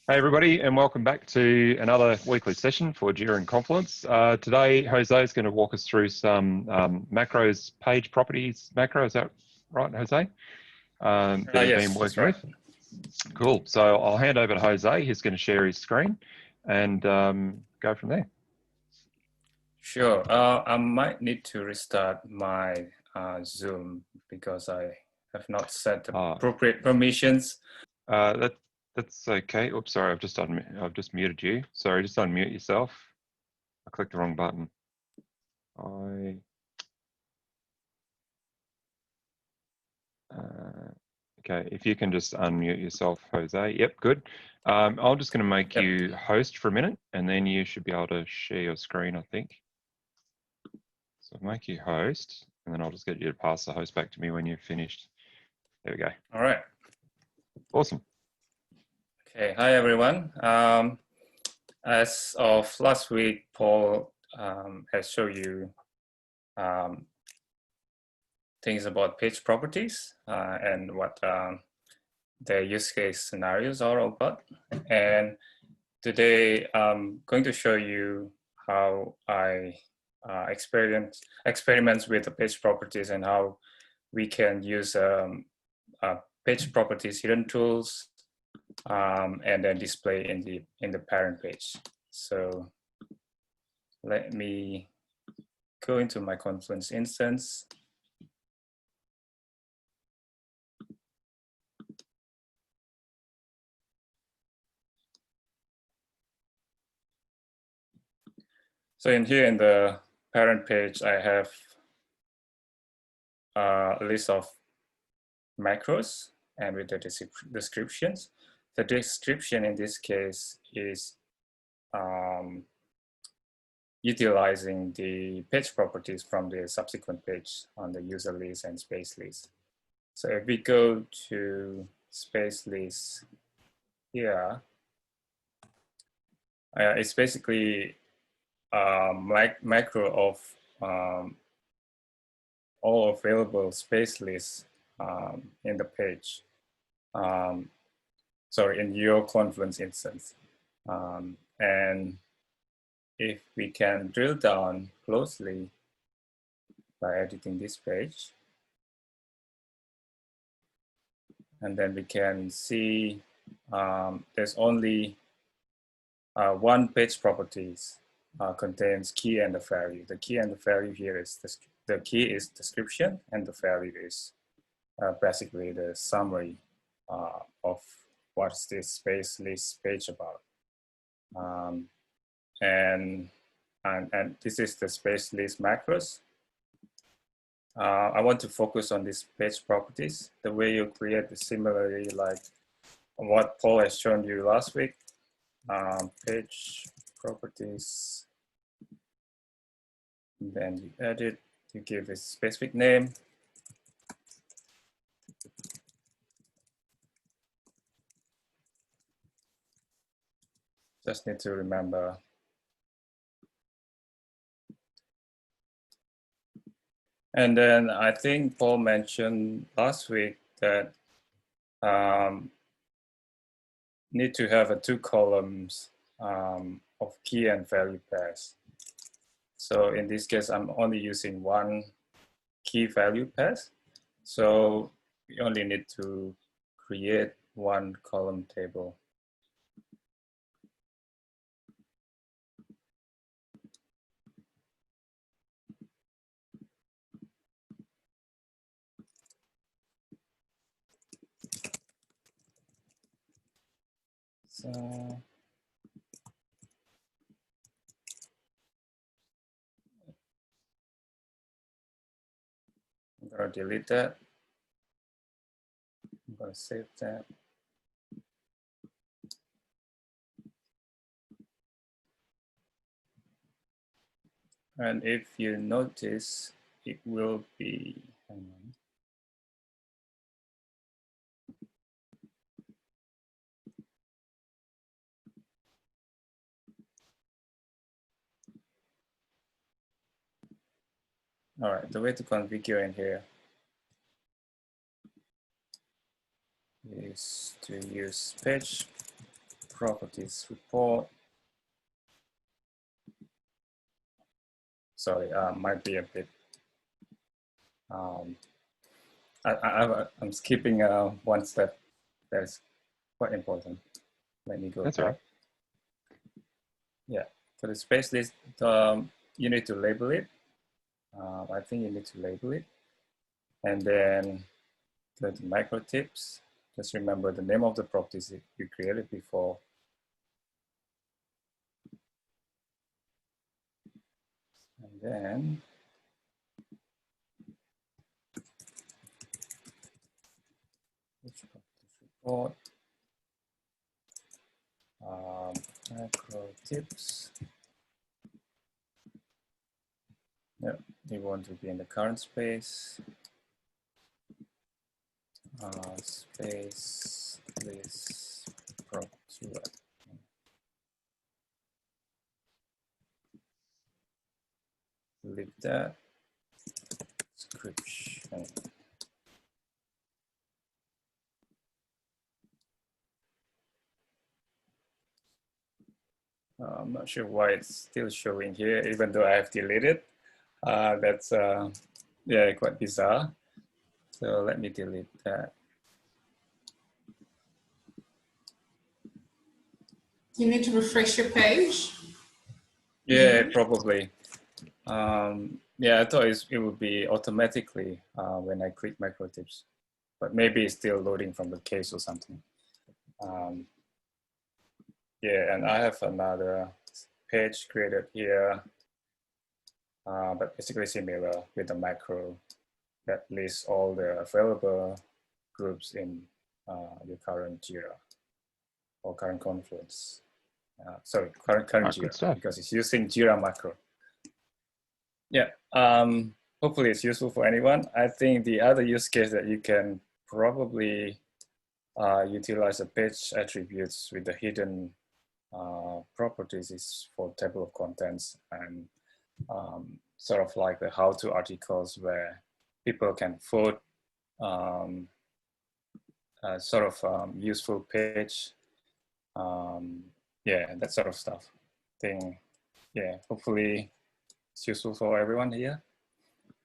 Hey everybody, and welcome back to another weekly session for Jira and Confluence. Today, Jose is going to walk us through some macros, page properties macro. Is that right, Jose? That you've been Yes, working right. with. Cool. So I'll hand over to Jose. He's going to share his screen and go from there. Sure. I might need to restart my Zoom because I have not set the appropriate permissions. That's okay. Oops, sorry. I've just muted you. Sorry, just unmute yourself. I clicked the wrong button. Okay, if you can just unmute yourself, Jose. Yep, good. I'm just going to make you host for a minute, and then you should be able to share your screen, I think. So make you host, and then I'll just get you to pass the host back to me when you've finished. There we go. All right. Awesome. Okay. Hi, everyone. As of last week, Paul has shown you things about page properties and what the use case scenarios are about. And today, I'm going to show you how I experiments with the page properties and how we can use page properties hidden tools and then display in the parent page. So let me go into my Confluence instance. So in here in the parent page, I have a list of macros and with the descriptions. The description in this case is utilizing the page properties from the subsequent page on the user list and space list. So if we go to space list here, it's basically macro of all available space lists in the page. Sorry, in your Confluence instance. And if we can drill down closely by editing this page, and then we can see there's only one page properties contains key and the value. The key and the value here is the key is description, and the value is basically the summary of what's this space list page about. And this is the space list macros. I want to focus on these page properties. The way you create is similarly like what Paul has shown you last week. Page properties. And then you edit, you give a specific name. Just need to remember. And then I think Paul mentioned last week that need to have two columns of key and value pairs. So in this case, I'm only using one key value pairs. So we only need to create one column table. So I'm going to delete that. I'm going to save that. And if you notice, it will be, hang on. All right, the way to configure in here is to use page properties report. Sorry, might be a bit. I'm skipping one step that's quite important. Let me go That's back. all right. Yeah, for the space list, you need to label it. I think you need to label it. And then go to macro tips. Just remember the name of the properties that you created before. And then report, macro tips. Yep, we want to be in the current space. Space list property. Leave that description. I'm not sure why it's still showing here, even though I have deleted. That's yeah, quite bizarre. So let me delete that. You need to refresh your page. Yeah, probably. Yeah, I thought it would be automatically when I click macro tips, but maybe it's still loading from the case or something. Yeah, and I have another page created here, but basically similar with the macro that lists all the available groups in your current Jira or current Confluence. Sorry, current Jira, because it's using Jira macro. Yeah, hopefully it's useful for anyone. I think the other use case that you can probably utilize the page attributes with the hidden properties is for table of contents and sort of like the how-to articles where people can vote sort of useful page. Yeah, that sort of stuff. Yeah, hopefully it's useful for everyone here.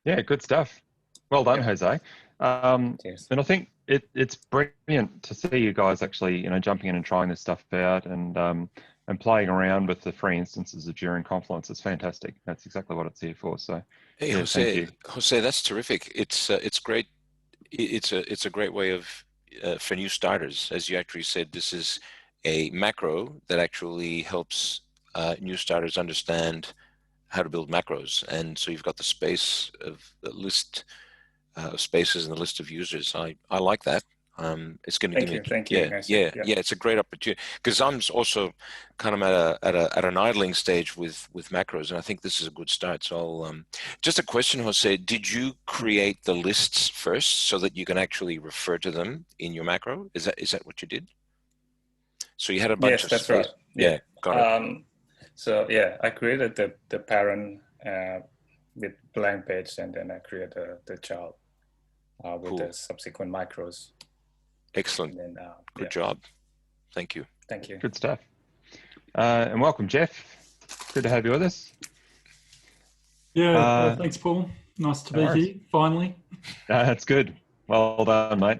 Yeah, good stuff. Well done, Jose. Cheers. And I think it's brilliant to see you guys actually, jumping in and trying this stuff out and playing around with the free instances of Jira and Confluence. It's fantastic. That's exactly what it's here for. So, hey, yeah, Jose, thank you. Jose, that's terrific. It's great. It's a great way of for new starters, as you actually said. This is a macro that actually helps new starters understand how to build macros, and so you've got the space of the list of spaces and the list of users. I like that. It's going to give me. Thank you. Yeah. It's a great opportunity because I'm also kind of at an idling stage with macros, and I think this is a good start. So I'll just a question, Jose. Did you create the lists first so that you can actually refer to them in your macro? Is that what you did? So you had a bunch of that's space. right. Yeah, got it. So yeah, I created the parent with blank page, and then I created the child with the subsequent macros. Excellent. And then, good job. Thank you. Thank you. Good stuff. And welcome, Jeff. Good to have you with us. Yeah, thanks, Paul. Nice to be here, finally. That's good. Well done, mate.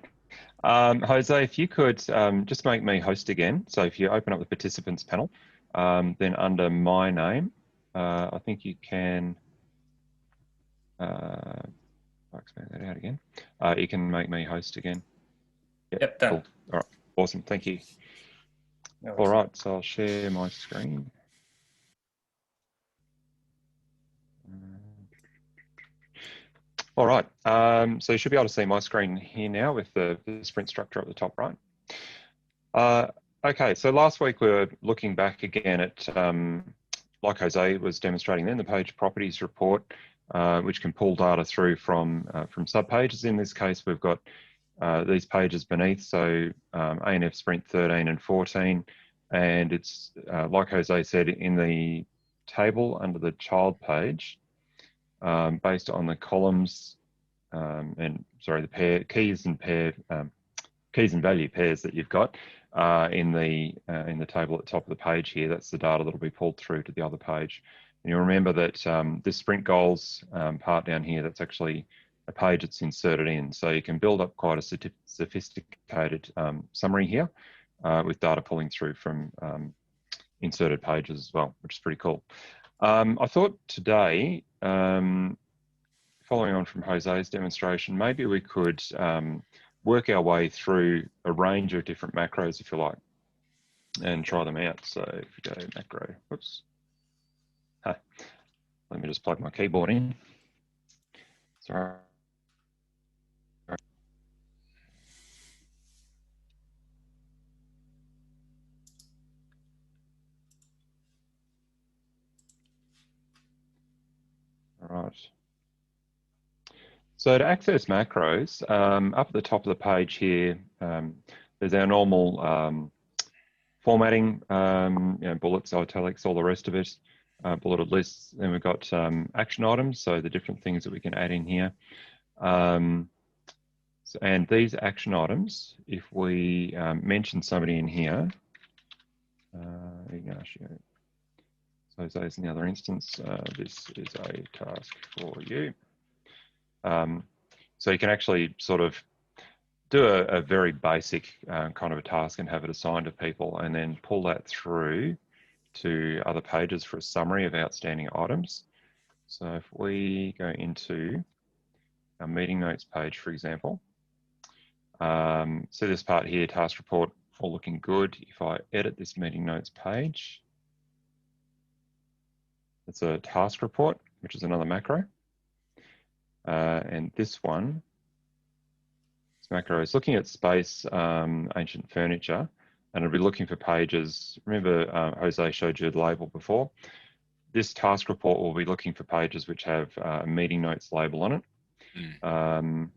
Jose, if you could just make me host again. So if you open up the participants panel, then under my name, I think you can I'll expand that out again. You can make me host again. Yep, done. Cool. All right, awesome. Thank you. All right, so I'll share my screen. All right, so you should be able to see my screen here now with the sprint structure at the top right. Okay, so last week we were looking back again at, like Jose was demonstrating then, the page properties report, which can pull data through from subpages. In this case, we've got these pages beneath, so ANF Sprint 13 and 14, and it's, like Jose said, in the table under the child page, based on the columns the keys and value pairs that you've got. in the table at the top of the page here. That's the data that'll be pulled through to the other page. And you'll remember that this sprint goals part down here, that's actually a page that's inserted in. So you can build up quite a sophisticated summary here with data pulling through from inserted pages as well, which is pretty cool. I thought today, following on from Jose's demonstration, maybe we could work our way through a range of different macros, if you like, and try them out. So if we go macro, whoops. Let me just plug my keyboard in. Sorry. All right. So to access macros, up at the top of the page here, there's our normal formatting, bullets, italics, all the rest of it, bulleted lists. Then we've got action items, so the different things that we can add in here. And these action items, if we mention somebody in here, so Jose's in the other instance, this is a task for you. So you can actually sort of do a very basic kind of a task and have it assigned to people, and then pull that through to other pages for a summary of outstanding items. So if we go into our meeting notes page, for example, so this part here, task report, all looking good. If I edit this meeting notes page, it's a task report, which is another macro. And this one, this macro is looking at space, ancient furniture, and it'll be looking for pages. Remember, Jose showed you the label before. This task report will be looking for pages which have a meeting notes label on it. And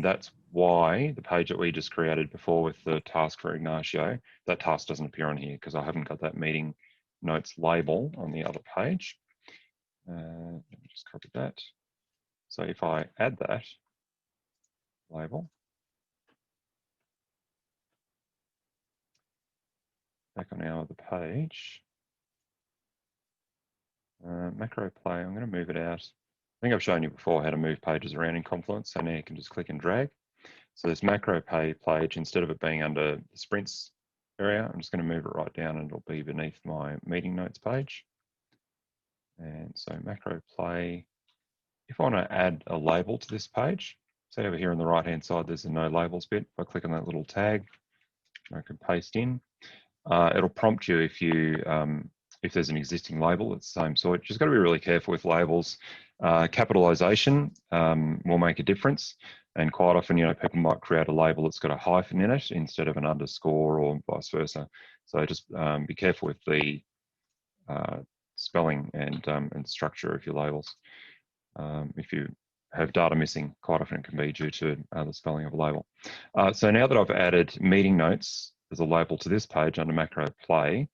that's why the page that we just created before with the task for Ignacio, that task doesn't appear on here because I haven't got that meeting notes label on the other page. Let me just copy that. So if I add that label, back on our other page, macro play, I'm going to move it out. I think I've shown you before how to move pages around in Confluence, so now you can just click and drag. So this macro page, instead of it being under the sprints area, I'm just going to move it right down and it'll be beneath my meeting notes page. And so macro play, if I want to add a label to this page, say over here on the right hand side, there's a no labels bit. If I click on that little tag, I can paste in. It'll prompt you if there's an existing label that's the same sort. Just got to be really careful with labels. Capitalization will make a difference. And quite often, people might create a label that's got a hyphen in it instead of an underscore or vice versa. So just be careful with the spelling and structure of your labels. If you have data missing, quite often it can be due to the spelling of a label. So now that I've added meeting notes as a label to this page under macro play,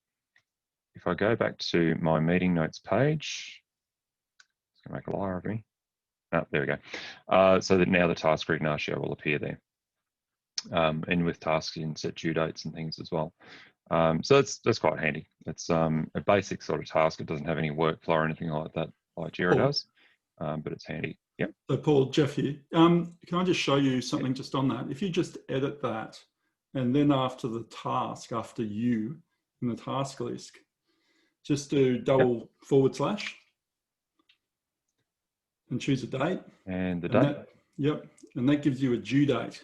if I go back to my meeting notes page, it's going to make a liar of me. Oh, there we go. So that now the task for Ignacio will appear there. And with tasks, you can set due dates and things as well. So that's quite handy. It's a basic sort of task. It doesn't have any workflow or anything like that, like Jira does, but it's handy. Yep. So Paul, Jeff here. Can I just show you something just on that? If you just edit that, and then after the task, after you in the task list, just do double / and choose a date. And the date. And that gives you a due date.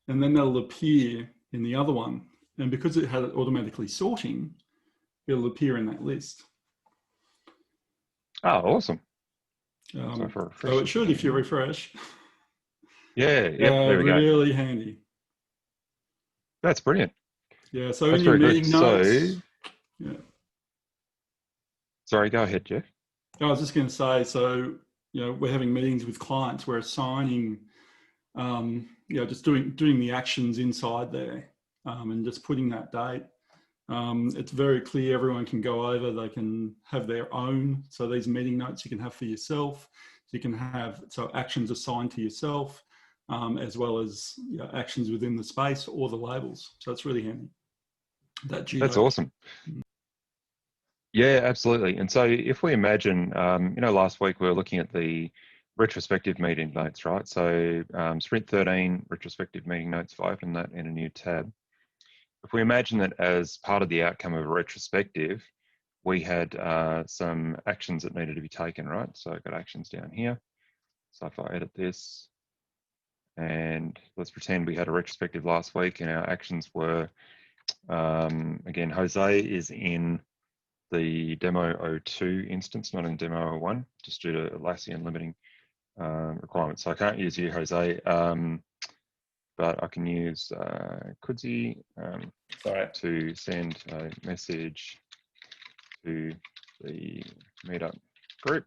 And then that'll appear in the other one. And because it had it automatically sorting, it'll appear in that list. Oh, awesome. So it should if you refresh. Yeah, there we go. Really handy. That's brilliant. Yeah, so that's in your very meeting good. notes. So, sorry, go ahead, Jeff. I was just going to say, so we're having meetings with clients. We're assigning, just doing the actions inside there, and just putting that date. It's very clear. Everyone can go over. They can have their own. So these meeting notes you can have for yourself. So you can have actions assigned to yourself, as well as actions within the space or the labels. So it's really handy. that Jira. That's awesome. Yeah, absolutely. And so if we imagine, you know, last week we were looking at the retrospective meeting notes, right? So Sprint 13 retrospective meeting notes, if I open that in a new tab, if we imagine that as part of the outcome of a retrospective, we had some actions that needed to be taken, right? So I've got actions down here. So if I edit this, and let's pretend we had a retrospective last week and our actions were, again, Jose is in the demo 02 instance, not in demo 01, just due to Atlassian limiting requirements. So I can't use you, Jose, but I can use Kudzi to send a message to the Meetup group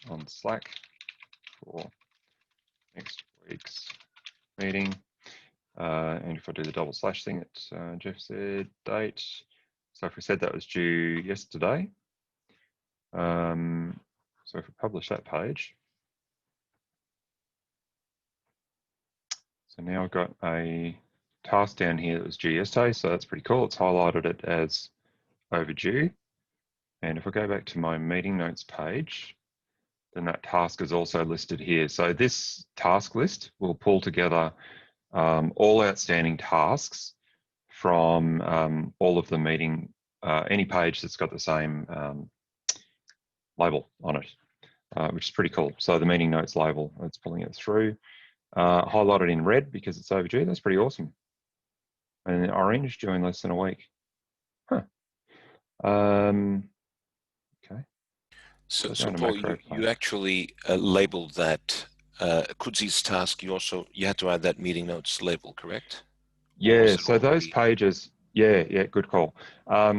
on Slack for next week's meeting. And if I do the double slash thing that Jeff said, date. So if we said that was due yesterday, so if we publish that page, so now I've got a task down here that was due yesterday, so that's pretty cool. It's highlighted it as overdue. And if I go back to my meeting notes page, then that task is also listed here. So this task list will pull together all outstanding tasks from all of the meeting, any page that's got the same label on it, which is pretty cool. So the meeting notes label, it's pulling it through, highlighted in red because it's overdue. That's pretty awesome. And in orange, due in less than a week. Huh. Okay. So Paul, you actually labeled that Kudzi's task. You had to add that meeting notes label, correct? Yeah. So those pages. Yeah. Good call.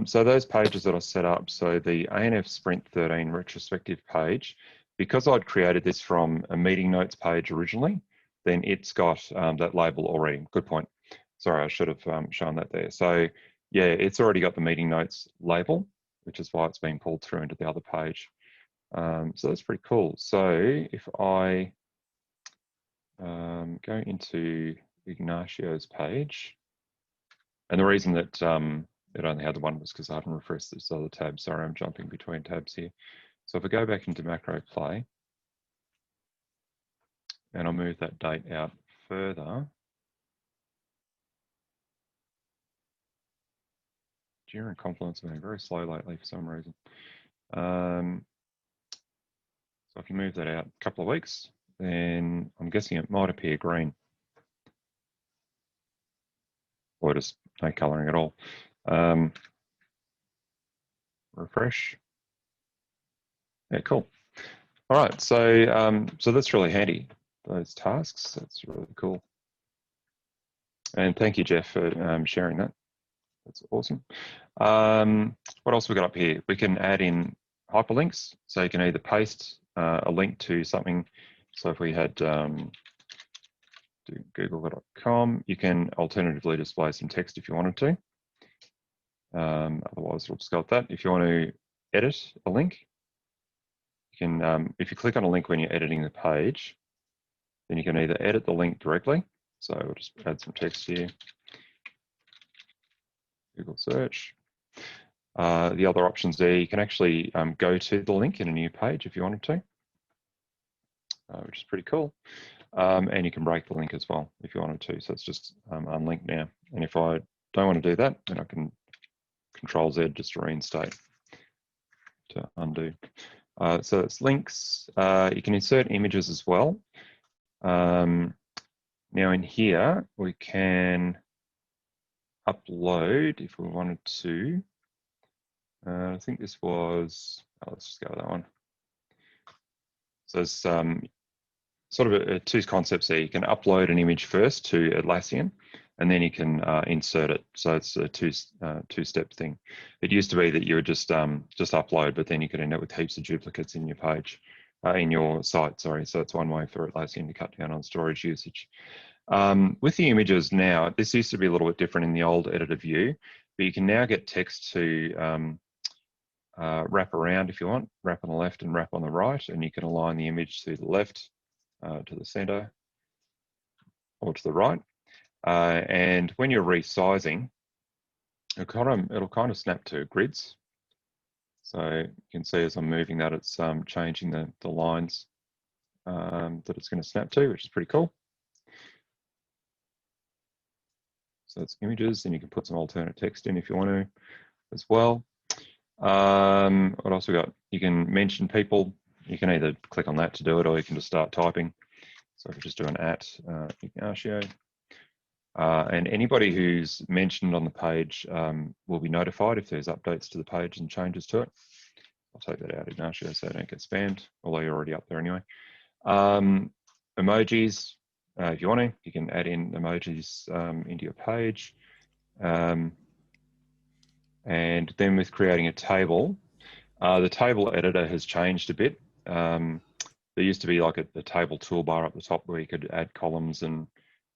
So those pages that I set up. So the ANF Sprint 13 retrospective page, because I'd created this from a meeting notes page originally, then it's got that label already. Good point. Sorry, I should have shown that there. So yeah, it's already got the meeting notes label, which is why it's being pulled through into the other page. So that's pretty cool. So if I go into Ignacio's page, and the reason that it only had the one was because I hadn't refreshed this other tab. Sorry, I'm jumping between tabs here. So if I go back into macro play, and I'll move that date out further, Jira and Confluence have been very slow lately for some reason. So if you move that out a couple of weeks, then I'm guessing it might appear green. Or just no coloring at all. Refresh. Yeah, cool. All right, so so that's really handy, those tasks. That's really cool. And thank you, Jeff, for sharing that. That's awesome. What else we got up here? We can add in hyperlinks. So you can either paste a link to something. So if we had do google.com, you can alternatively display some text if you wanted to. Otherwise, we'll just go with that. If you want to edit a link, you can, if you click on a link when you're editing the page, then you can either edit the link directly. So we'll just add some text here. Google search. The other options there, you can actually go to the link in a new page if you wanted to, which is pretty cool. And you can break the link as well if you wanted to. So it's just unlinked now. And if I don't want to do that, then I can Control Z just to reinstate, to undo. So it's links. You can insert images as well. Now in here, we can upload if we wanted to. I think this was, let's just go with that one. So there's sort of two concepts there. You can upload an image first to Atlassian, and then you can insert it. So it's a two-step thing. It used to be that you would just upload, but then you could end up with heaps of duplicates in your page, in your site, sorry. So that's one way for Atlassian to cut down on storage usage. With the images now, this used to be a little bit different in the old editor view, but you can now get text to wrap around if you want, wrap on the left and wrap on the right, and you can align the image to the left, to the center, or to the right. And when you're resizing, it'll kind of snap to grids. So you can see as I'm moving that, it's changing the lines that it's going to snap to, which is pretty cool. So it's images, and you can put some alternate text in if you want to as well. What else we got? You can mention people. You can either click on that to do it, or you can just start typing. So if you just do an @Ignacio, and anybody who's mentioned on the page will be notified if there's updates to the page and changes to it. I'll take that out, Ignacio, so I don't get spammed, although you're already up there anyway. Emojis, if you want to, you can add in emojis into your page. And then with creating a table, the table editor has changed a bit. There used to be like a table toolbar up the top where you could add columns and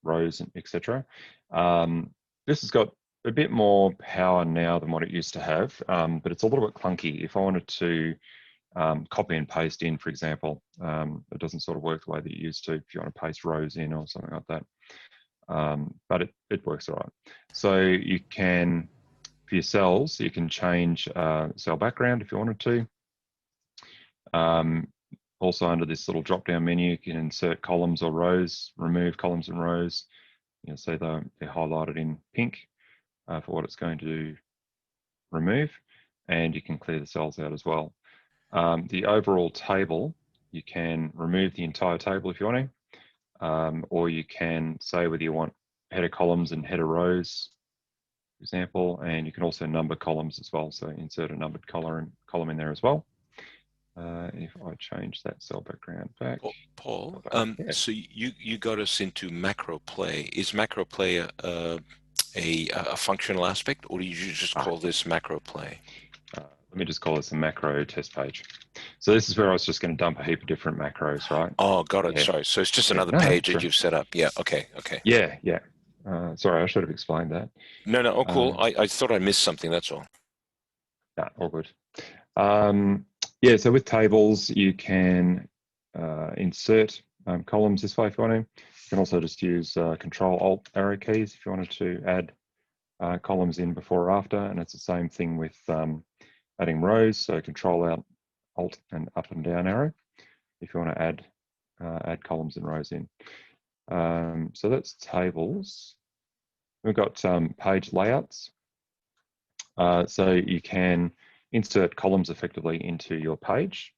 rows and etc. This has got a bit more power now than what it used to have, but it's a little bit clunky. If I wanted to copy and paste in, for example, it doesn't sort of work the way that it used to if you want to paste rows in or something like that. But it works all right. So you can, for your cells, you can change cell background if you wanted to. Also under this little drop-down menu, you can insert columns or rows, remove columns and rows. You'll see they're highlighted in pink for what it's going to remove, and you can clear the cells out as well. The overall table, you can remove the entire table if you want to, or you can say whether you want header columns and header rows, for example, and you can also number columns as well. So insert a numbered column in there as well. If I change that cell background back. Paul, yeah. so you got us into macro play. Is macro play a functional aspect, or do you just call this macro play? Let me just call this a macro test page. So this is where I was just going to dump a heap of different macros, right? Oh, got it. Yeah. Sorry. So it's just another No, page sure. that you've set up. Yeah. Okay. Okay. Yeah. Sorry, I should have explained that. No. Oh, cool. I thought I missed something. That's all. No, all good. Yeah, so with tables, you can insert columns this way if you want to. You can also just use Control-Alt arrow keys if you wanted to add columns in before or after, and it's the same thing with adding rows, so Control-Alt and up and down arrow if you want to add columns and rows in. So that's tables. We've got page layouts. So you can insert columns effectively into your page.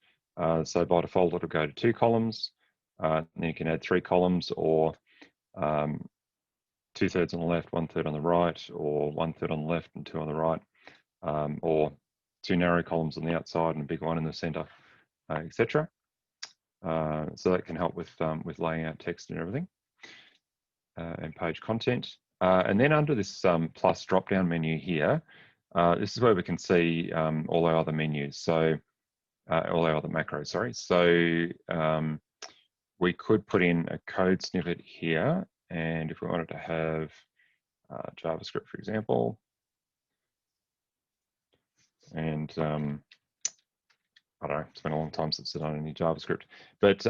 So by default, it'll go to 2 columns. And you can add 3 columns, or 2/3 on the left, 1/3 on the right, or 1/3 on the left and 2 on the right, or 2 narrow columns on the outside and a big one in the center, etc. So that can help with laying out text and everything, and page content. And then under this plus drop-down menu here, this is where we can see all our other menus. So all our other macros, sorry. So we could put in a code snippet here, and if we wanted to have JavaScript, for example, and I don't know, it's been a long time since I've done any JavaScript, but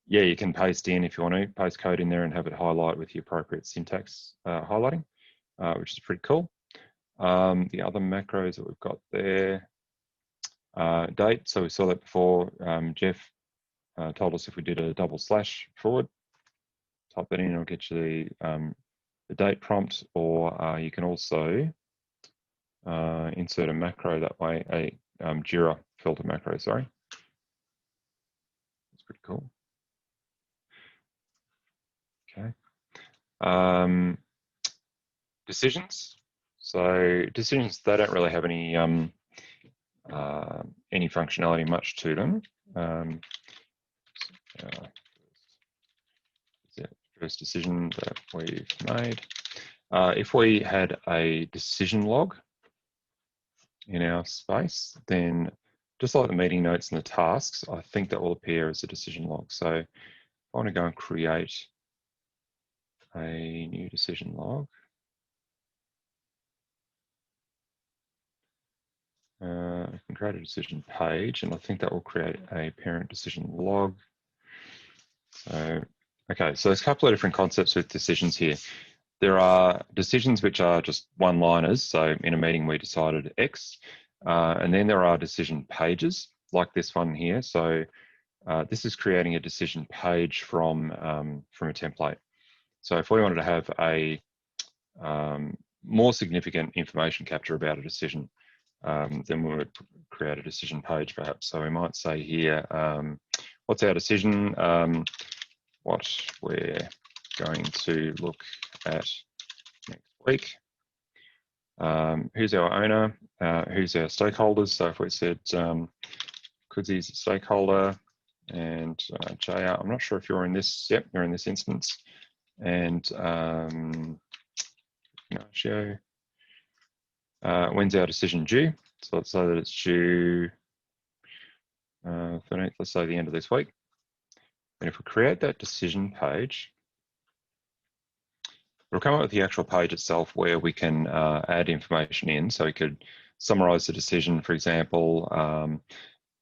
yeah, you can paste in if you want to, paste code in there and have it highlight with the appropriate syntax highlighting, which is pretty cool. The other macros that we've got there, date. So we saw that before. Jeff told us if we did a / forward, type that in, it'll get you the date prompt, or you can also insert a macro that way, a Jira filter macro, sorry. That's pretty cool. Okay. Decisions. So decisions, they don't really have any functionality much to them. First decision that we've made. If we had a decision log in our space, then just like the meeting notes and the tasks, I think that will appear as a decision log. So if I want to go and create a new decision log, I can create a decision page, and I think that will create a parent decision log. So, okay, so there's a couple of different concepts with decisions here. There are decisions which are just one-liners. So in a meeting, we decided X. And then there are decision pages like this one here. So this is creating a decision page from a template. So if we wanted to have a more significant information capture about a decision, then we would create a decision page perhaps. So we might say here, what's our decision? What we're going to look at next week. Who's our owner? Who's our stakeholders? So if we said Kudzi's a stakeholder and JR, I'm not sure if you're in this, yep, you're in this instance. And show when's our decision due? So let's say that it's due 13th, let's say the end of this week. And if we create that decision page, we'll come up with the actual page itself where we can add information in. So we could summarize the decision, for example,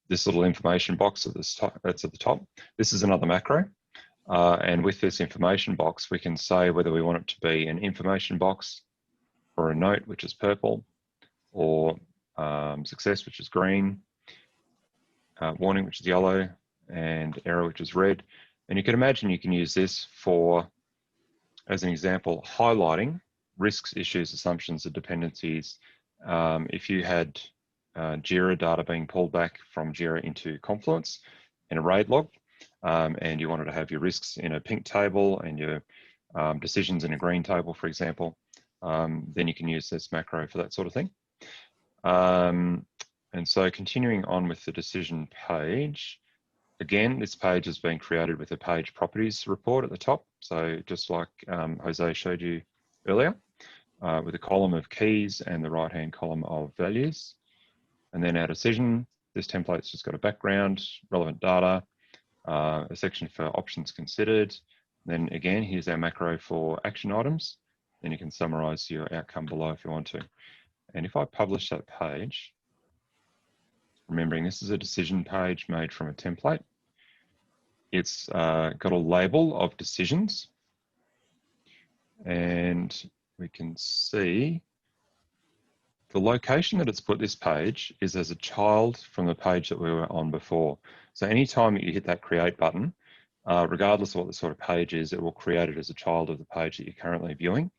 this little information box that's at the top. This is another macro. And with this information box, we can say whether we want it to be an information box or a note, which is purple, or success, which is green, warning, which is yellow, and error, which is red. And you can imagine you can use this for, as an example, highlighting risks, issues, assumptions, and dependencies. If you had Jira data being pulled back from Jira into Confluence in a RAID log, and you wanted to have your risks in a pink table and your decisions in a green table, for example, then you can use this macro for that sort of thing. And so continuing on with the decision page, again, this page has been created with a page properties report at the top. So just like Jose showed you earlier, with a column of keys and the right-hand column of values. And then our decision, this template's just got a background, relevant data, a section for options considered. Then again, here's our macro for action items. Then you can summarize your outcome below if you want to. And if I publish that page, remembering this is a decision page made from a template, it's got a label of decisions. And we can see the location that it's put this page is as a child from the page that we were on before. So anytime that you hit that create button, regardless of what the sort of page is, it will create it as a child of the page that you're currently viewing.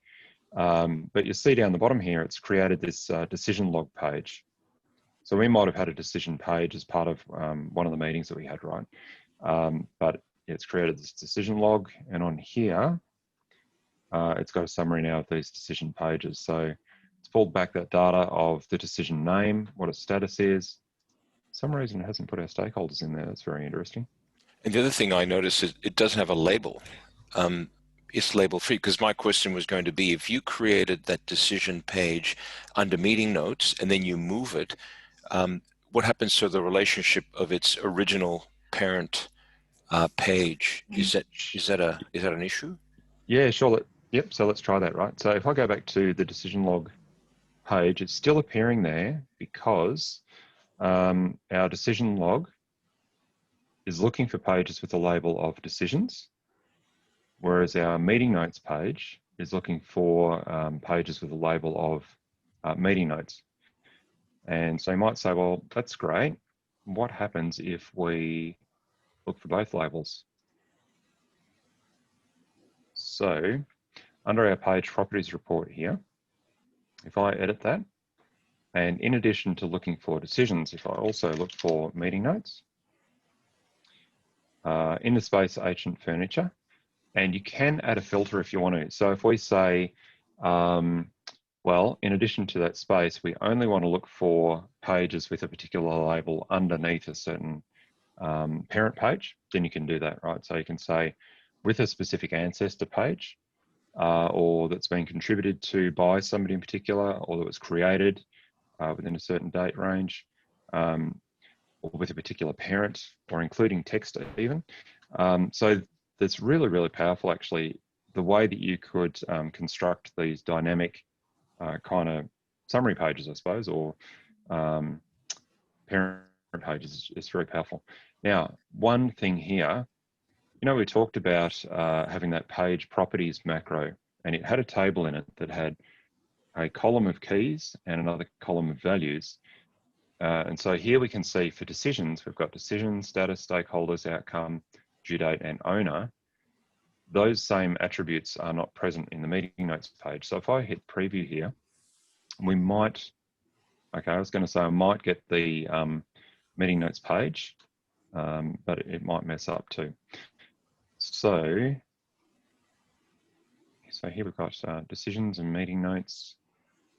But you see down the bottom here, it's created this decision log page. So we might have had a decision page as part of one of the meetings that we had, right? But it's created this decision log, and on here, it's got a summary now of these decision pages. So it's pulled back that data of the decision name, what its status is. For some reason it hasn't put our stakeholders in there. That's very interesting. And the other thing I noticed is it doesn't have a label. It's label free, because my question was going to be, if you created that decision page under meeting notes and then you move it, what happens to the relationship of its original parent page? Is that an issue? Yeah, sure. Yep. So let's try that, right? So if I go back to the decision log page, it's still appearing there because our decision log is looking for pages with a label of decisions, whereas our meeting notes page is looking for pages with a label of meeting notes. And so you might say, well, that's great. What happens if we look for both labels? So under our page properties report here, if I edit that, and in addition to looking for decisions, if I also look for meeting notes, in the space ancient furniture, and you can add a filter if you want to. So if we say, well, in addition to that space, we only want to look for pages with a particular label underneath a certain parent page, then you can do that, right? So you can say with a specific ancestor page, or that's been contributed to by somebody in particular, or that was created within a certain date range, or with a particular parent, or including text even. So that's really, really powerful, actually, the way that you could construct these dynamic kind of summary pages, I suppose, or parent pages is very powerful. Now, one thing here, you know, we talked about having that page properties macro and it had a table in it that had a column of keys and another column of values. And so here we can see for decisions, we've got decision, status, stakeholders, outcome, due date, and owner. Those same attributes are not present in the meeting notes page. So if I hit preview here, we might, okay, I was going to say I might get the meeting notes page, but it might mess up too. So here we've got decisions and meeting notes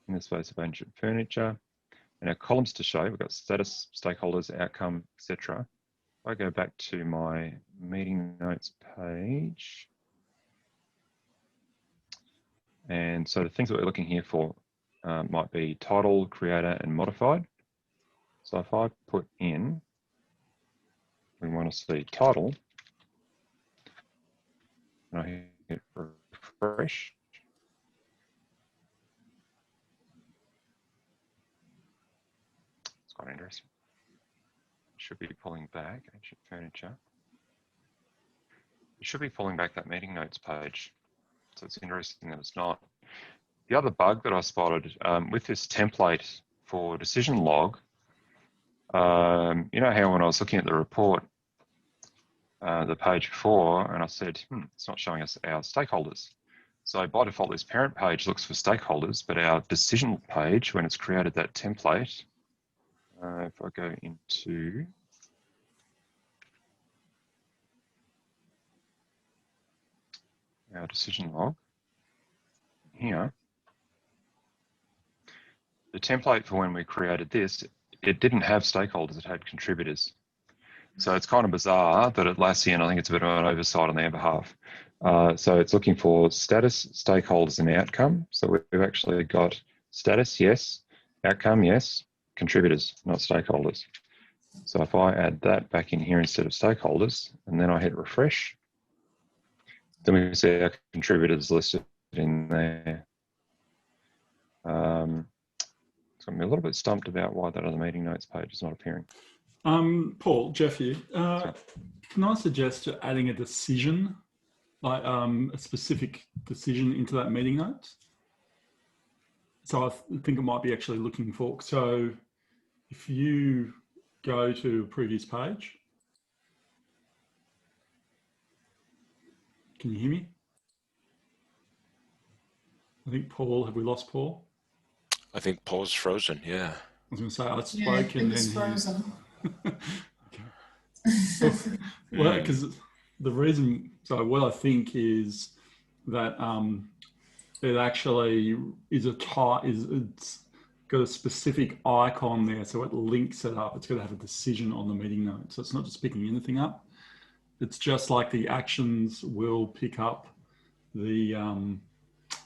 in the space of ancient furniture. And our columns to show, we've got status, stakeholders, outcome, etc. If I go back to my meeting notes page, and so the things that we're looking here for might be title, creator, and modified. So if I put in, we want to see title, and I hit refresh. It's quite interesting. Should be pulling back ancient furniture. It should be pulling back that meeting notes page. So it's interesting that it's not. The other bug that I spotted with this template for decision log, you know how when I was looking at the report, the page before, and I said, it's not showing us our stakeholders. So by default, this parent page looks for stakeholders, but our decision page, when it's created that template, if I go into our decision log here, the template for when we created this, it didn't have stakeholders, it had contributors. So it's kind of bizarre that Atlassian, I think it's a bit of an oversight on their behalf. So it's looking for status, stakeholders, and outcome. So we've actually got status, yes, outcome, yes, contributors, not stakeholders. So if I add that back in here instead of stakeholders, and then I hit refresh, then we can see our contributors listed in there. So I'm a little bit stumped about why that other meeting notes page is not appearing. Paul, Jeff here. Can I suggest adding a decision, like a specific decision into that meeting notes? So I think it might be actually looking for, so if you go to a previous page, can you hear me? I think Paul, have we lost Paul? I think Paul's frozen, yeah. I was going to say, I spoke Yeah, and it's then frozen. Okay. Well, because the reason, so what I think is that it actually is it's got a specific icon there, so it links it up. It's got to have a decision on the meeting note. So it's not just picking anything up. It's just like the actions will pick up the,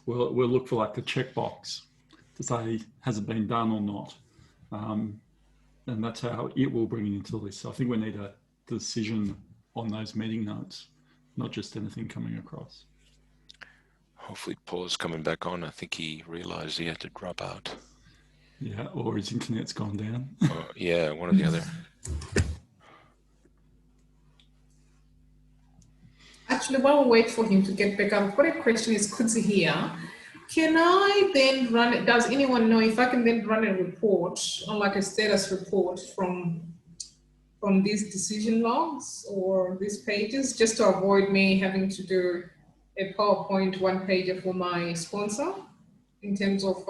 we'll look for like the checkbox to say, has it been done or not? And that's how it will bring it into the list. So I think we need a decision on those meeting notes, not just anything coming across. Hopefully Paul's coming back on. I think he realized he had to drop out. Yeah, or his internet's gone down. Yeah, one or the other. Actually, while we wait for him to get back up, what a question is Kudzi here. Can I then run it? Does anyone know if I can then run a report, or like a status report from these decision logs or these pages, just to avoid me having to do a PowerPoint one-pager for my sponsor in terms of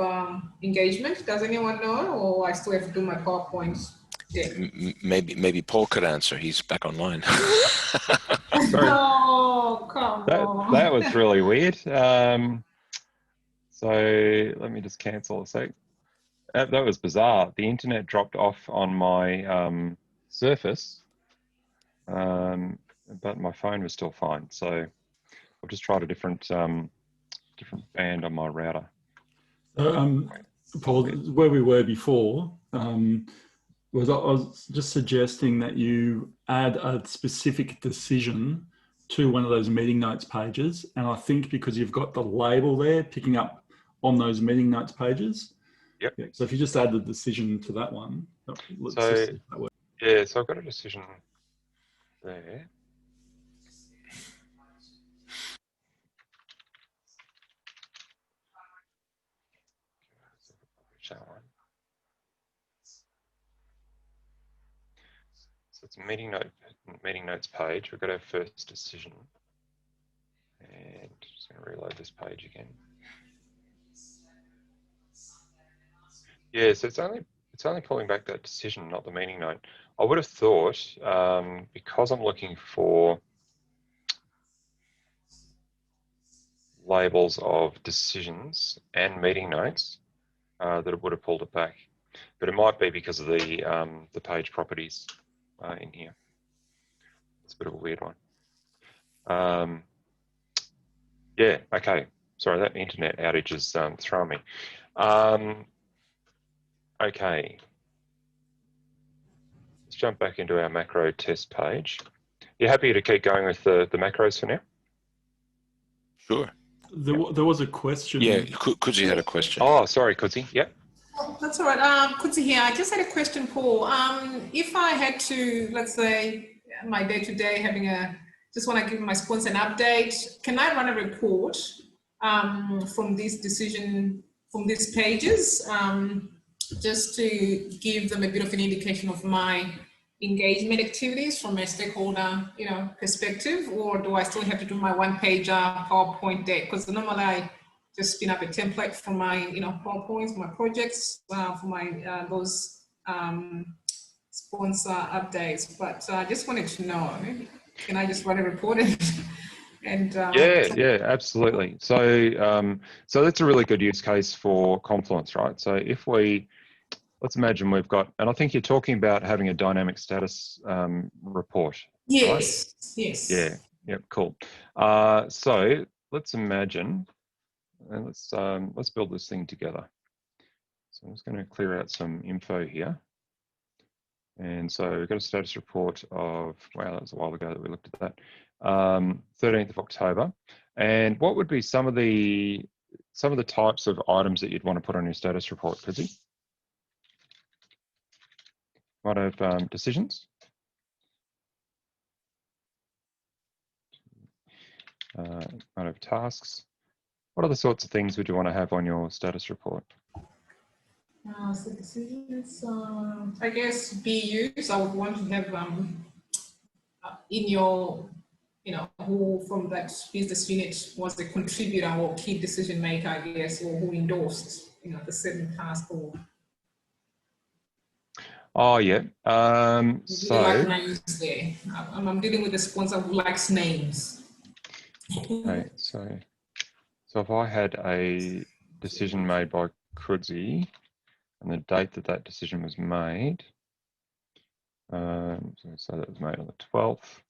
engagement? Does anyone know, or I still have to do my PowerPoint? Yeah. Maybe Paul could answer. He's back online. Oh, come on. That was really weird. So let me just cancel a sec. That was bizarre. The internet dropped off on my Surface, but my phone was still fine. So I've just tried a different band on my router. Paul, where we were before, I was just suggesting that you add a specific decision to one of those meeting notes pages. And I think because you've got the label there picking up on those meeting notes pages. Yep. Yeah, so if you just add the decision to that one, let's So, just see if that works. yeah, so I've got a decision there. So it's a meeting notes page. We've got our first decision. And just going to reload this page again. Yeah, so it's only pulling back that decision, not the meeting note. I would have thought, because I'm looking for labels of decisions and meeting notes, that it would have pulled it back. But it might be because of the page properties in here. It's a bit of a weird one. Yeah, okay. Sorry, that internet outage has thrown me. Okay. Let's jump back into our macro test page. You happy to keep going with the macros for now? Sure. There was a question. Yeah, Kudzi had a question. Oh, sorry, Kudzi. Yep. Oh, that's all right. Kudzi here. I just had a question, Paul. If I had to, let's say, my day-to-day just want to give my sponsor an update, can I run a report from these pages, just to give them a bit of an indication of my engagement activities from a stakeholder, perspective, or do I still have to do my one-pager PowerPoint deck? Because normally I just spin up a template for my, PowerPoints, my projects, for my those sponsor updates. But I just wanted to know, can I just run a report and yeah, absolutely. So so that's a really good use case for Confluence, right? So if let's imagine we've got, and I think you're talking about having a dynamic status report. yes, right? yes. Yeah, yep, cool. So let's imagine, and let's build this thing together. So I'm just going to clear out some info here. And so we've got a status report of, wow, that was a while ago that we looked at that, 13th of October. And what would be some of the types of items that you'd want to put on your status report, Kudzi? Might have decisions. Might have tasks. What other sorts of things would you want to have on your status report? So decisions, I guess BUs, I would want to have in your, who from that business unit was the contributor or key decision maker, I guess, or who endorsed, the certain task or. Oh, yeah. So like names there. I'm dealing with a sponsor who likes names. Okay, so if I had a decision made by Kudzi and the date that decision was made, so that was made on the 12th.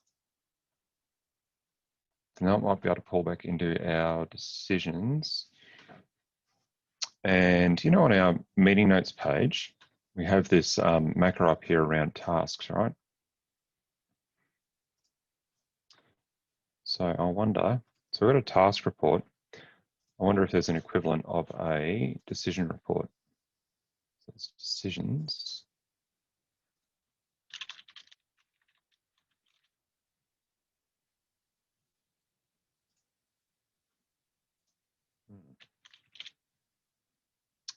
So now it might be able to pull back into our decisions. And on our meeting notes page, we have this macro up here around tasks, right? So I wonder, so we've got a task report. I wonder if there's an equivalent of a decision report. So it's decisions.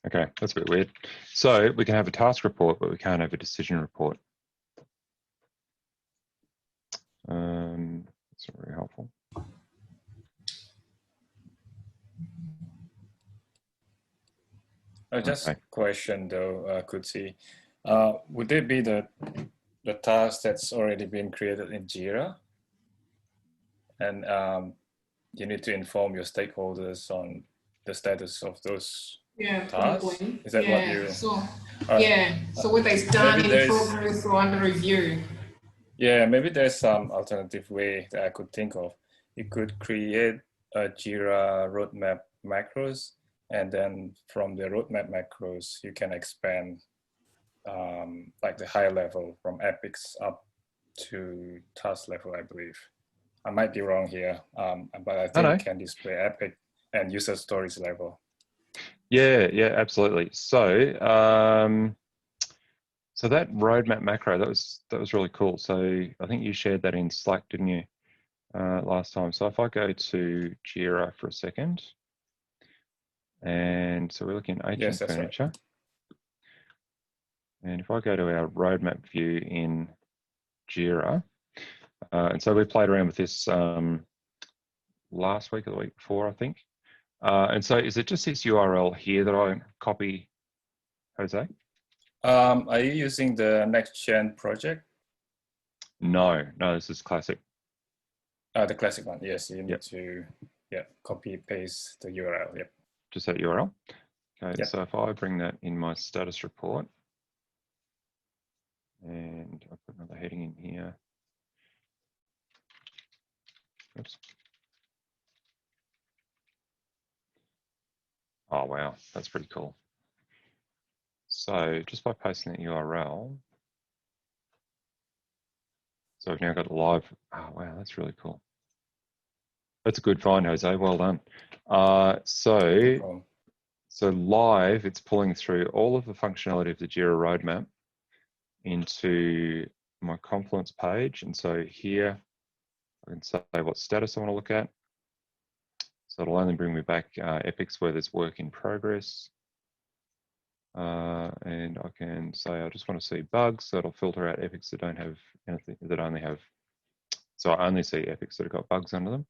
Okay, that's a bit weird. So we can have a task report, but we can't have a decision report. That's not very helpful. Just a question though, Kudzi. Would it be the task that's already been created in Jira? And you need to inform your stakeholders on the status of those tasks? Probably. Is that what you... So, so whether it's done in progress or under review. Yeah, maybe there's some alternative way that I could think of. You could create a Jira roadmap macros, and then from the roadmap macros, you can expand like the higher level from epics up to task level, I believe. I might be wrong here, but I think it can display epic and user stories level. Yeah, absolutely. So, so that roadmap macro, that was really cool. So I think you shared that in Slack, didn't you, last time? So if I go to Jira for a second, and so we're looking at Ancient Furniture. Right. And if I go to our roadmap view in Jira. And so we played around with this last week or the week before, I think. And so is it just this URL here that I copy, Jose? Are you using the next-gen project? No, this is classic. The classic one, yes. You need to copy paste the URL. Yep. Just that URL. Okay, Yep. so if I bring that in my status report, and I'll put another heading in here. Oops. Oh, wow, that's pretty cool. So just by pasting that URL, so I've now got live. Oh, wow, that's really cool. That's a good find, Jose. Well done. So live, it's pulling through all of the functionality of the Jira roadmap into my Confluence page. And so here, I can say what status I want to look at. So it'll only bring me back epics where there's work in progress. And I can say I just want to see bugs, so it'll filter out epics that don't have anything, that only have, so I only see epics that have got bugs under them.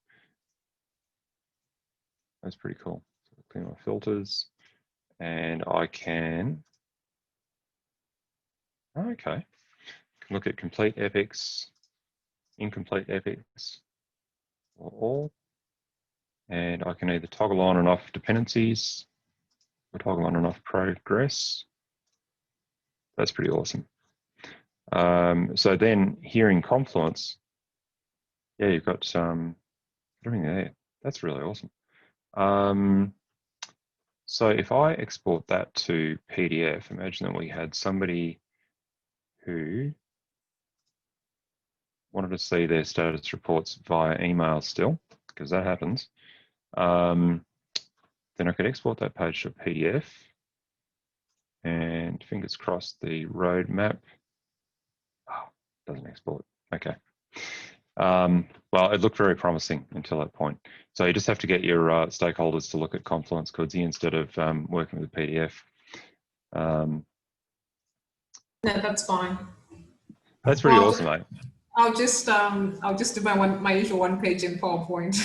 That's pretty cool. So clear my filters, and I can, okay, look at complete epics, incomplete epics, or all, and I can either toggle on and off dependencies, or toggle on and off progress. That's pretty awesome. So then here in Confluence, yeah, you've got everything there. That's really awesome. So if I export that to PDF, imagine that we had somebody who wanted to see their status reports via email still, because that happens. Then I could export that page to a PDF, and fingers crossed the roadmap. Oh, doesn't export. Okay. Well, it looked very promising until that point. So you just have to get your stakeholders to look at Confluence Codsy instead of working with a PDF. No, that's fine. That's pretty awesome, mate. I'll just do my usual one page in PowerPoint.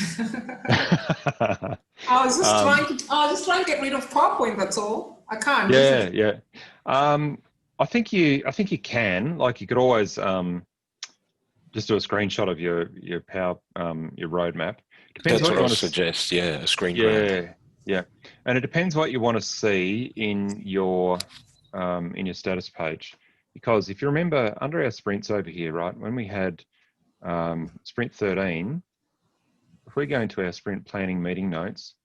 I was just trying to get rid of PowerPoint. That's all. I can't. Yeah. I think you can. Like, you could always just do a screenshot of your your roadmap. Depends what you want to suggest. Yeah, a screen grab. Yeah, and it depends what you want to see in your status page. Because if you remember, under our sprints over here, right, when we had sprint 13, if we go into our sprint planning meeting notes,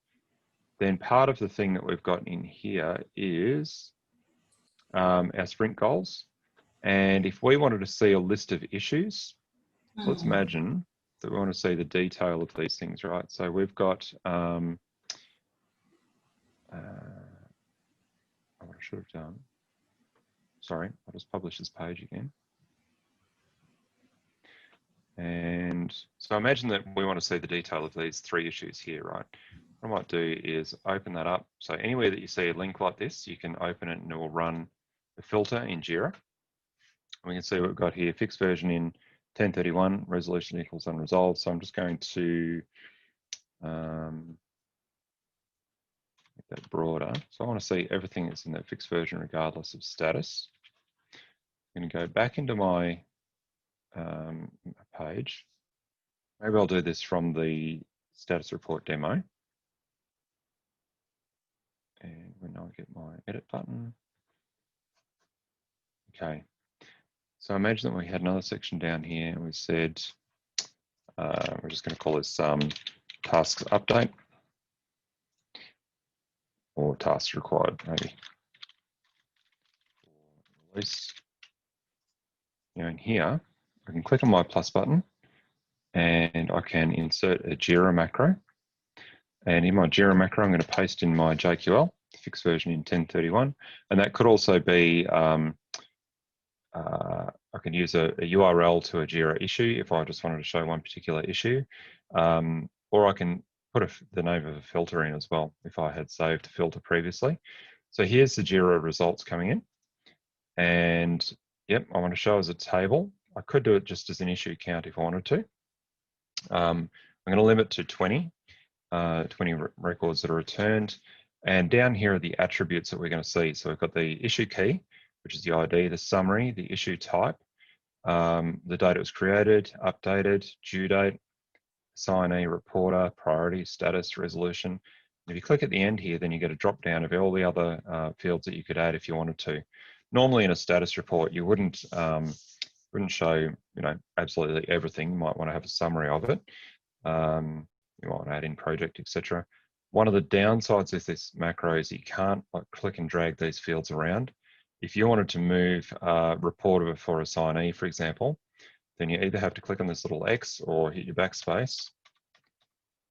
then part of the thing that we've got in here is our sprint goals. And if we wanted to see a list of issues, so let's imagine that we want to see the detail of these things, right? So we've got, what I should have done, sorry, I'll just publish this page again. And so imagine that we want to see the detail of these 3 issues here, right? What I might do is open that up. So anywhere that you see a link like this, you can open it and it will run a filter in Jira. And we can see what we've got here, fixed version in 1031, resolution equals unresolved. So I'm just going to make that broader. So I want to see everything that's in that fixed version regardless of status. I'm going to go back into my page. Maybe I'll do this from the status report demo. And when I get my edit button. Okay. So imagine that we had another section down here and we said, we're just going to call this tasks update or tasks required, maybe. Release. Now in here, I can click on my plus button and I can insert a Jira macro. And in my Jira macro, I'm going to paste in my JQL, fixed version in 1031. And that could also be, I can use a URL to a Jira issue if I just wanted to show one particular issue. Or I can put the name of a filter in as well if I had saved a filter previously. So here's the Jira results coming in. And yep, I want to show as a table. I could do it just as an issue count if I wanted to. I'm going to limit to 20 records that are returned. And down here are the attributes that we're going to see. So we've got the issue key, which is the ID, the summary, the issue type, the date it was created, updated, due date, assignee, reporter, priority, status, resolution. And if you click at the end here, then you get a drop down of all the other fields that you could add if you wanted to. Normally in a status report, you wouldn't show, absolutely everything. You might want to have a summary of it. You might want to add in project, etc. One of the downsides of this macro is you can't click and drag these fields around. If you wanted to move reporter for assignee, for example, then you either have to click on this little X or hit your backspace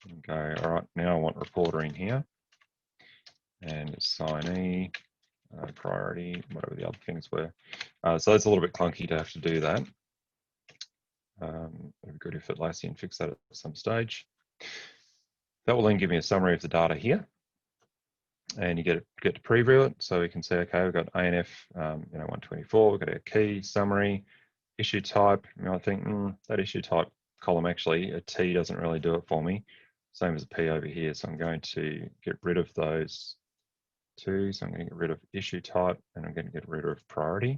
and go, all right, now I want reporter in here and assignee, priority, whatever the other things were. So it's a little bit clunky to have to do that. It'd be good if Atlassian fix that at some stage. That will then give me a summary of the data here, and you get to preview it. So we can say, okay, we've got ANF 124. We've got our key, summary, issue type. I think that issue type column actually a T doesn't really do it for me. Same as a P over here. So I'm going to get rid of those two. So I'm going to get rid of issue type, and I'm going to get rid of priority.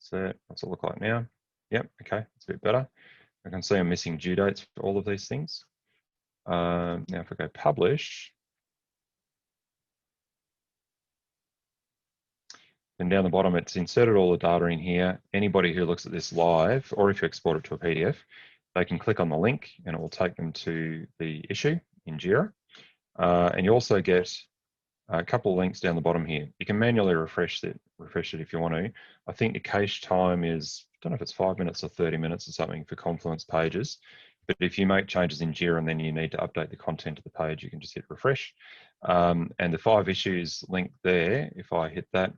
So what's it look like now? Yep. Okay, it's a bit better. I can see I'm missing due dates for all of these things. Now if I go publish, then down the bottom it's inserted all the data in here. Anybody who looks at this live, or if you export it to a PDF, they can click on the link and it will take them to the issue in Jira. And you also get a couple of links down the bottom here. You can manually refresh it if you want to. I think the cache time is, I don't know if it's 5 minutes or 30 minutes or something for Confluence pages. But if you make changes in Jira and then you need to update the content of the page, you can just hit refresh. And the 5 issues link there, if I hit that,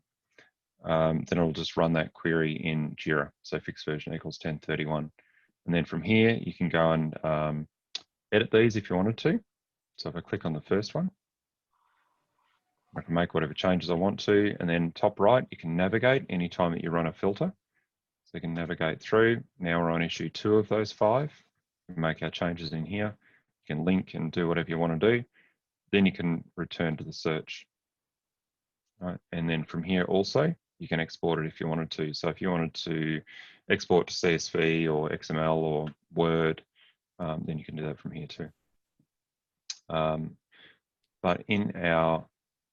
then it'll just run that query in Jira. So fixed version equals 1031. And then from here, you can go and edit these if you wanted to. So if I click on the first one, I can make whatever changes I want to. And then top right, you can navigate anytime that you run a filter. So you can navigate through. Now we're on issue 2 of those 5. We can make our changes in here. You can link and do whatever you want to do. Then you can return to the search. Right. And then from here also, you can export it if you wanted to. So if you wanted to export to CSV or XML or Word, then you can do that from here too. But in our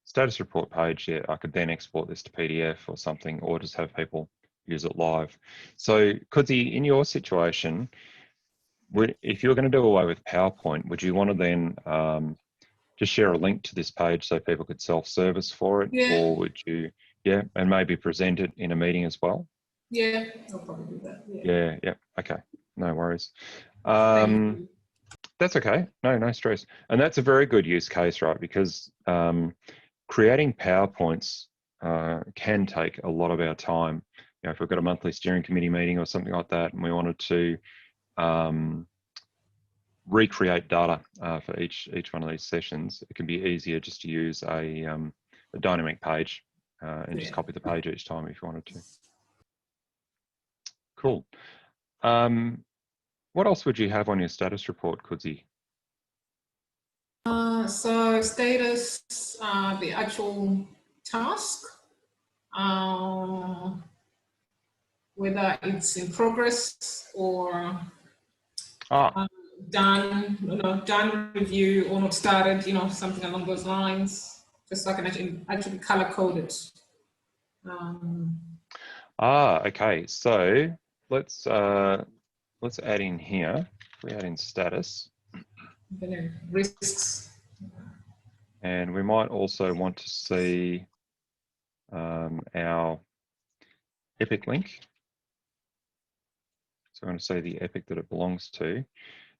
status report page, yeah, I could then export this to PDF or something, or just have people use it live. So Kudzi, in your situation, if you're going to do away with PowerPoint, would you want to then just share a link to this page so people could self-service for it? Yeah. Or would you, and maybe present it in a meeting as well? Yeah, I'll probably do that. Yeah, okay, no worries. That's okay, no stress. And that's a very good use case, right? Because creating PowerPoints can take a lot of our time. If we've got a monthly steering committee meeting or something like that, and we wanted to recreate data for each one of these sessions, it can be easier just to use a dynamic page and just copy the page each time if you wanted to. Cool. What else would you have on your status report, Kudzi? So status, the actual task, whether it's in progress or done, done review or not started, something along those lines, just so I can actually color code it. Okay. So let's add in here. If we add in status. Risks. And we might also want to see our epic link. So I'm going to say the epic that it belongs to.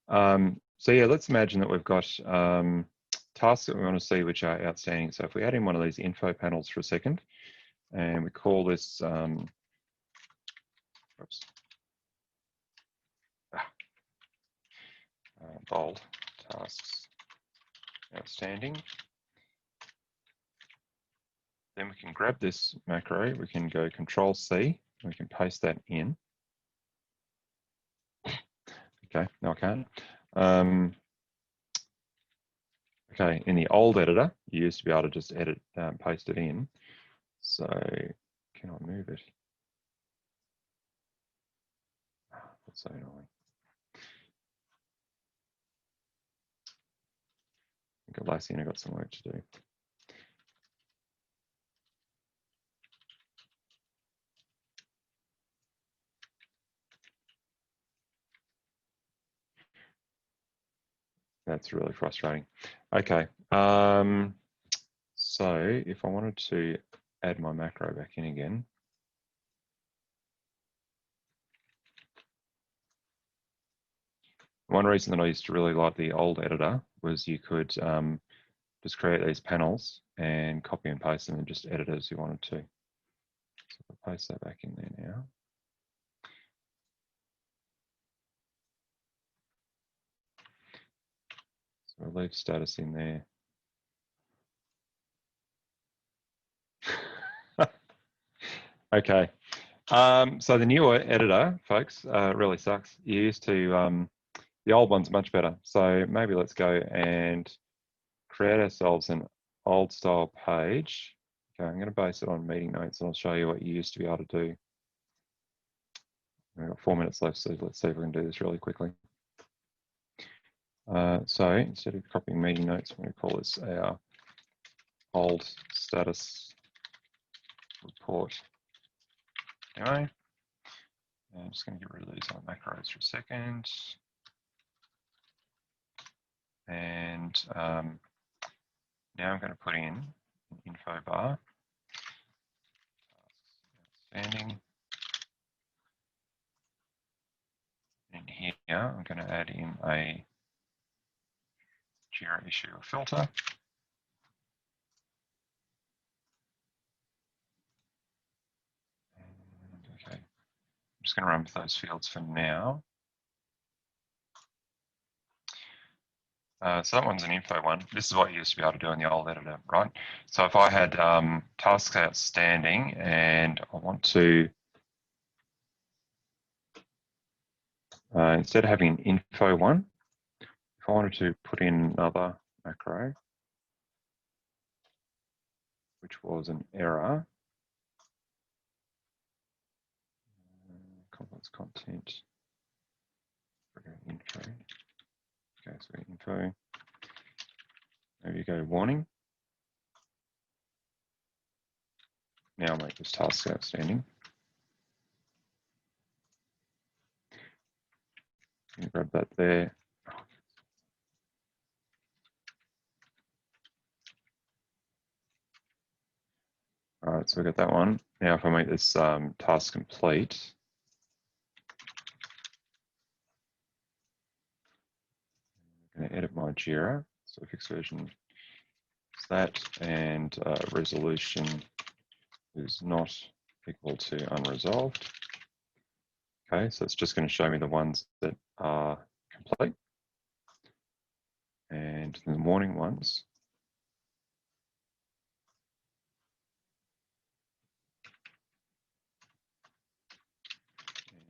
So yeah, let's imagine that we've got tasks that we want to see which are outstanding. So if we add in one of these info panels for a second, and we call this, bold tasks outstanding. Then we can grab this macro, we can go Control C, we can paste that in. Okay, no, I can't. Okay, in the old editor, you used to be able to just edit, paste it in. So can I move it? That's so annoying. I think Atlassian got some work to do. That's really frustrating. Okay, so if I wanted to add my macro back in again, one reason that I used to really like the old editor was you could just create these panels and copy and paste them and just edit as you wanted to. So I'll paste that back in there now. So I'll leave status in there. Okay, so the newer editor, folks, really sucks. You used to, the old one's much better. So maybe let's go and create ourselves an old style page. Okay, I'm going to base it on meeting notes and I'll show you what you used to be able to do. We've got 4 minutes left, so let's see if we can do this really quickly. So instead of copying meeting notes, I'm going to call this our old status report. Anyway, I'm just going to get rid of these on macros for a second. And now I'm going to put in an info bar. Outstanding. In here, I'm going to add in a Jira issue or filter. Okay, I'm just going to run with those fields for now. So that one's an info one. This is what you used to be able to do in the old editor, right? So if I had tasks outstanding and I want to, instead of having an info one, if I wanted to put in another macro, which was an error, Confluence content, info, okay, so info, maybe you go warning. Now I'll make this task outstanding. Grab that there. All right, so we got that one. Now if I make this task complete, I'm going to edit my Jira. So fixed version is that, and resolution is not equal to unresolved. Okay, so it's just going to show me the ones that are complete. And the warning ones,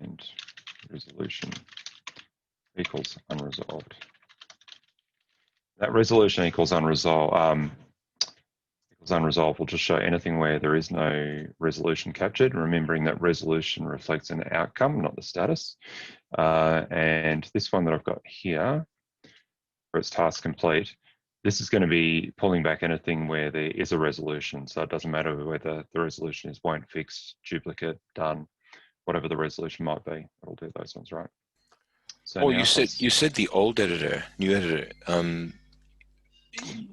and resolution equals unresolved. That resolution equals unresolved will just show anything where there is no resolution captured, remembering that resolution reflects an outcome, not the status. And this one that I've got here, where it's task complete, this is going to be pulling back anything where there is a resolution. So it doesn't matter whether the resolution is won't fix, duplicate, done, whatever the resolution might be, it'll do those ones, right? So oh, you said the old editor, new editor.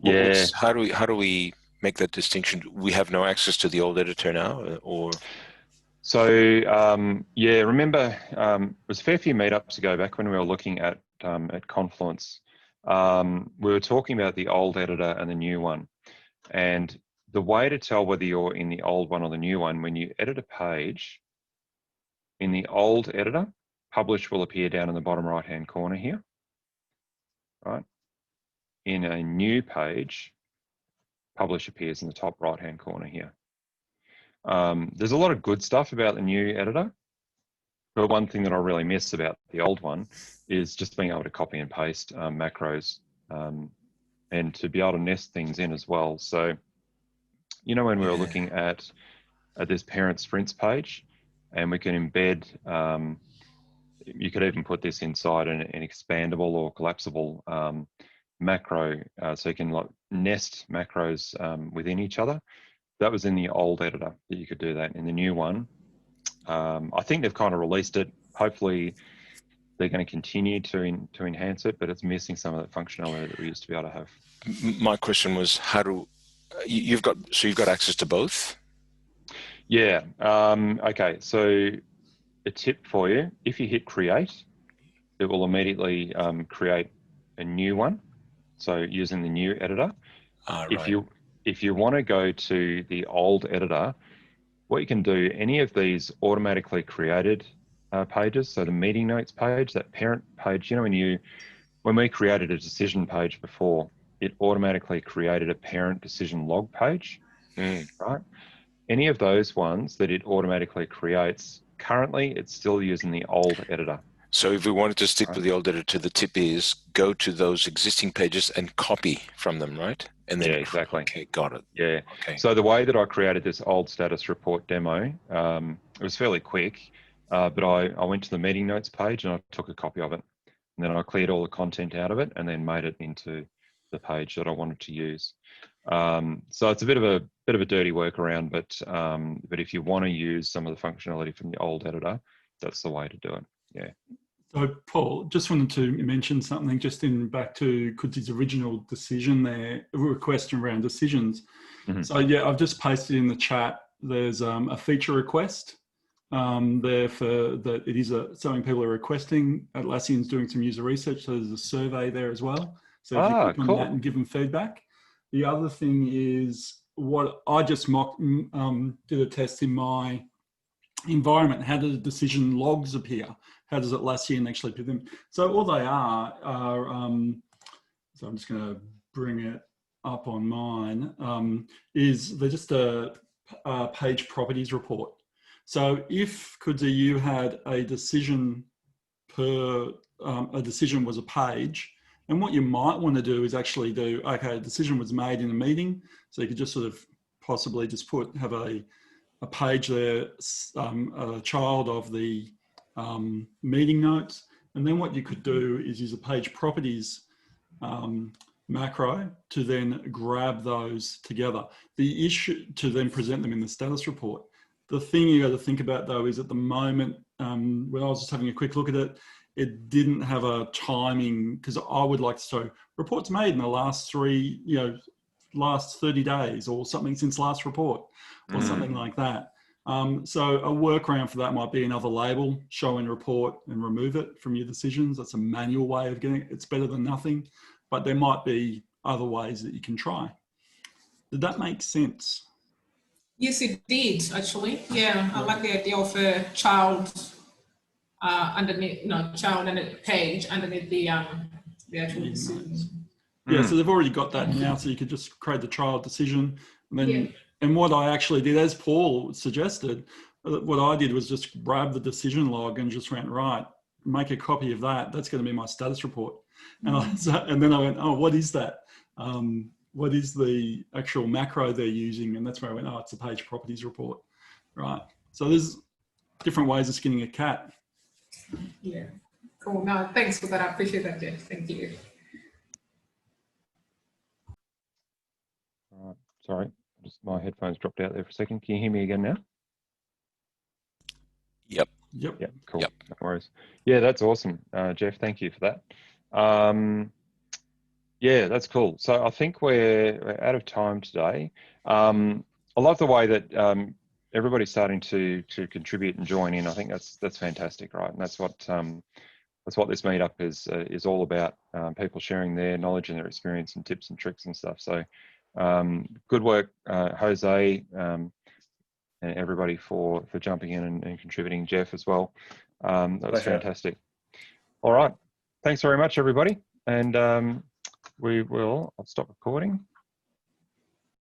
Yeah. How do we make that distinction? We have no access to the old editor now, or? So yeah, remember it was a fair few meetups ago back when we were looking at Confluence. We were talking about the old editor and the new one, and the way to tell whether you're in the old one or the new one, when you edit a page in the old editor, publish will appear down in the bottom right hand corner here, right? In a new page, publish appears in the top right hand corner here. There's a lot of good stuff about the new editor. But one thing that I really miss about the old one is just being able to copy and paste macros and to be able to nest things in as well. So, you know, when we were looking at this parent sprints page, and we can embed, you could even put this inside an expandable or collapsible macro, so you can like nest macros within each other. That was in the old editor that you could do that. In the new one, I think they've kind of released it. Hopefully they're going to continue to enhance it, but it's missing some of that functionality that we used to be able to have. My question was, how do you've got access to both? Yeah. Okay. So a tip for you: if you hit create, it will immediately create a new one. So using the new editor. Right. If you want to go to the old editor, what you can do, any of these automatically created pages, so the meeting notes page, that parent page, you know, when we created a decision page before, it automatically created a parent decision log page, right? Any of those ones that it automatically creates, currently it's still using the old editor. So if we wanted to stick with the old editor, the tip is go to those existing pages and copy from them, right? And then yeah, exactly. Okay, got it. Yeah. Okay. So the way that I created this old status report demo, it was fairly quick, but I went to the meeting notes page and I took a copy of it. And then I cleared all the content out of it and then made it into the page that I wanted to use. So it's a bit of a dirty workaround, but if you want to use some of the functionality from the old editor, that's the way to do it. Yeah. So Paul, just wanted to mention something just in back to Kudzi's original decision there, request around decisions. Mm-hmm. So yeah, I've just pasted in the chat, there's a feature request there for that. It is something people are requesting. Atlassian's doing some user research, so there's a survey there as well. So if you click on that and give them feedback. The other thing is what I just did a test in my environment. How do the decision logs appear? How does Atlassian actually put them? So all they are so I'm just going to bring it up on mine, is they're just a page properties report. So if, Kudzi, you had a decision a decision was a page, and what you might want to do is actually do, okay, a decision was made in a meeting, so you could just sort of possibly just have a page there, a child of the meeting notes, and then what you could do is use a page properties macro to then grab those together. The issue to then present them in the status report. The thing you got to think about though is at the moment, when I was just having a quick look at it, it didn't have a timing, because I would like to show reports made in the last last 30 days or something since last report or something like that. So a workaround for that might be another label, show in report, and remove it from your decisions. That's a manual way of getting it. It's better than nothing, but there might be other ways that you can try. Did that make sense? Yes, it did, actually. Yeah, I like the idea of a child underneath, child and a page underneath the actual decision. Yeah, so they've already got that now, so you could just create the child decision. And then, and what I actually did, as Paul suggested, what I did was just grab the decision log and just went, right, make a copy of that. That's going to be my status report. And, and then I went, oh, what is that? What is the actual macro they're using? And that's where I went, oh, it's a page properties report, right? So there's different ways of skinning a cat. Yeah, cool. No, thanks for that. I appreciate that, Jeff. Thank you. All right. Sorry, my headphones dropped out there for a second. Can you hear me again now? Yep. Yep. Cool. Yep. No worries. Yeah, that's awesome, Jeff. Thank you for that. Yeah, that's cool. So I think we're out of time today. I love the way that everybody's starting to contribute and join in. I think that's fantastic, right? And that's what this meetup is all about. People sharing their knowledge and their experience and tips and tricks and stuff. So good work, Jose, and everybody for jumping in and contributing. Jeff as well. That was fantastic. All right, thanks very much, everybody, and I'll stop recording.